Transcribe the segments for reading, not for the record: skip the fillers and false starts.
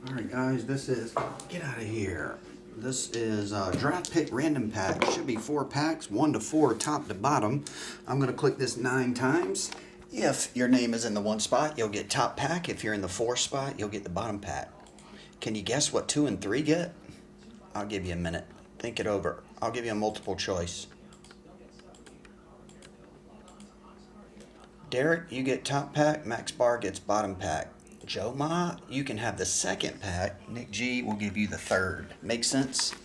Alright guys, this is, get out of here. This is a draft pick random pack. Should be 4 packs, 1 to 4, top to bottom. I'm going to click this 9 times. If your name is in the 1 spot, you'll get top pack. If you're in the 4 spot, you'll get the bottom pack. Can you guess what 2 and 3 get? I'll give you a minute. Think it over. I'll give you a multiple choice. Derek, you get top pack. Max Barr gets bottom pack. Joe Ma, you can have the 2nd pack. Nick G will give you the 3rd. Make sense?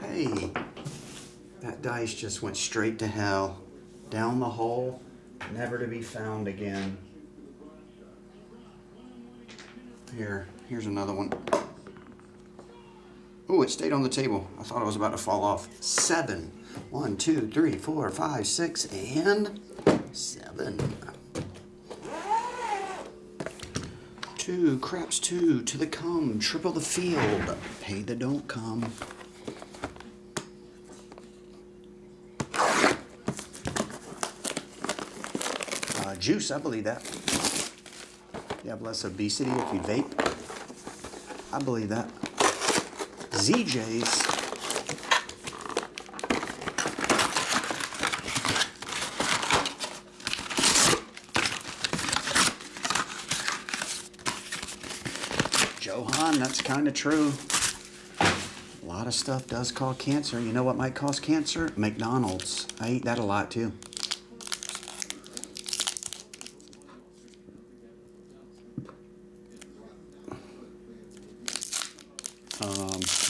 Hey, that dice just went straight to hell. Down the hole, never to be found again. Here's another one. Oh, it stayed on the table. I thought it was about to fall off. 7. 1, 2, 3, 4, 5, 6, and 7. 2, craps 2, to the come, triple the field, pay the don't come. Juice, I believe that. You have less obesity if you vape. I believe that. ZJ's. Johan, that's kind of true. A lot of stuff does cause cancer. You know what might cause cancer? McDonald's. I eat that a lot too.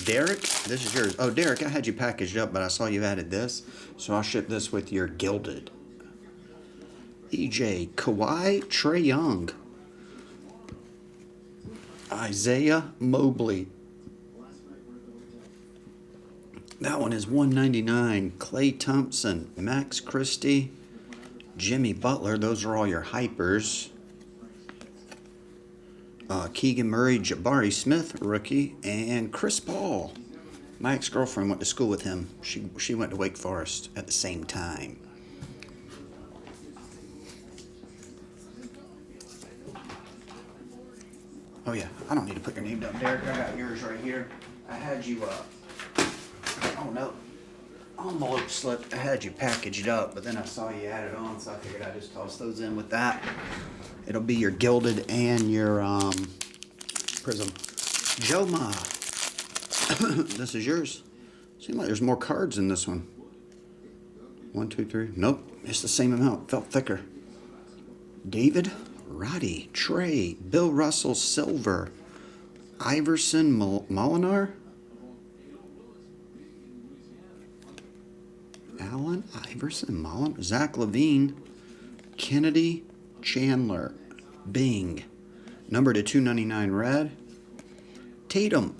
Derek, this is yours. Oh, Derek, I had you packaged up, but I saw you added this, so I'll ship this with your gilded. EJ, Kawhi, Trae Young, Isaiah Mobley. That one is $199. Klay Thompson, Max Christie, Jimmy Butler. Those are all your hypers. Keegan Murray, Jabari Smith, rookie, and Chris Paul. My ex-girlfriend went to school with him. She went to Wake Forest at the same time. Oh yeah, I don't need to put your name down, Derek. I got yours right here. I had you, oh no, envelope slip. I had you packaged up, but then I saw you added on, so I figured I'd just toss those in with that. It'll be your gilded and your Prizm. Joe Ma, this is yours. Seems like there's more cards in this one. 1, 2, 3. Nope, it's the same amount. Felt thicker. David, Roddy, Trey, Bill Russell, Silver, Iverson, Molinar, Allen, Iverson, Molinar, Zach LaVine, Kennedy, Chandler, Bing, number to 299 red, Tatum,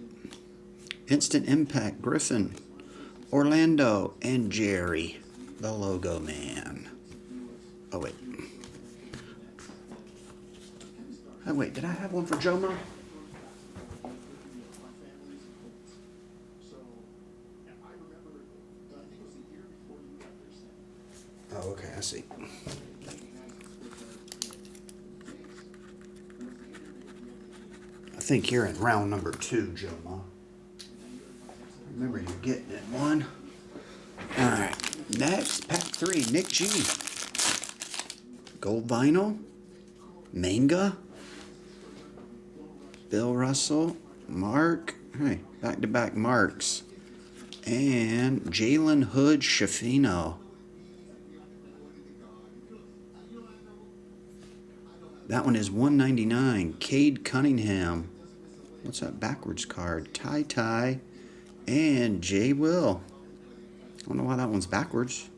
Instant Impact, Griffin, Orlando, and Jerry, the logo man. Oh wait. Oh wait, did I have one for Joma? Oh, okay, I see. I think you're in round number 2, Joma. Remember, you're getting it 1. Alright, next, pack 3, Nick G. Gold vinyl, manga, Bill Russell, Mark, hey, back-to-back Marks, and Jalen Hood Shafino. That one is $199. Cade Cunningham. What's that backwards card? Ty, and Jay Will. I don't know why that one's backwards.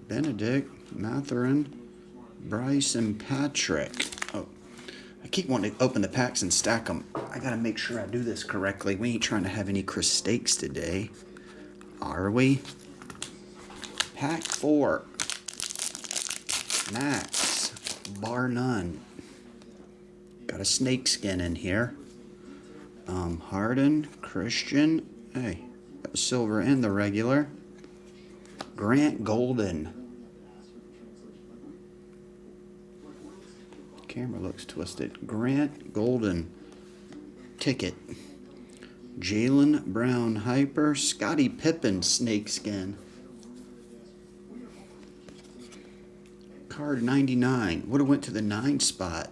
Benedict, Matherin, Bryce, and Patrick. Oh, I keep wanting to open the packs and stack them. I gotta make sure I do this correctly. We ain't trying to have any Chris Steaks today, are we? Pack 4. Max, bar none. Got a snake skin in here. Harden, Christian, hey, got the silver and the regular. Grant Golden. camera looks twisted. Grant Golden ticket. Jaylen Brown hyper. Scottie Pippen snakeskin. Card 99. Would have went to the 9 spot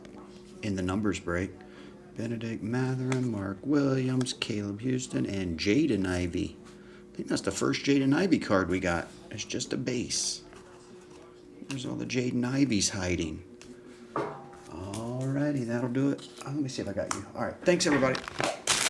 in the numbers break. Benedict Mathurin, Mark Williams, Caleb Houston, and Jaden Ivey. I think that's the first Jaden Ivey card we got. It's just a base. Where's all the Jaden Iveys hiding? Alrighty, that'll do it. Let me see if I got you. Alright, thanks everybody.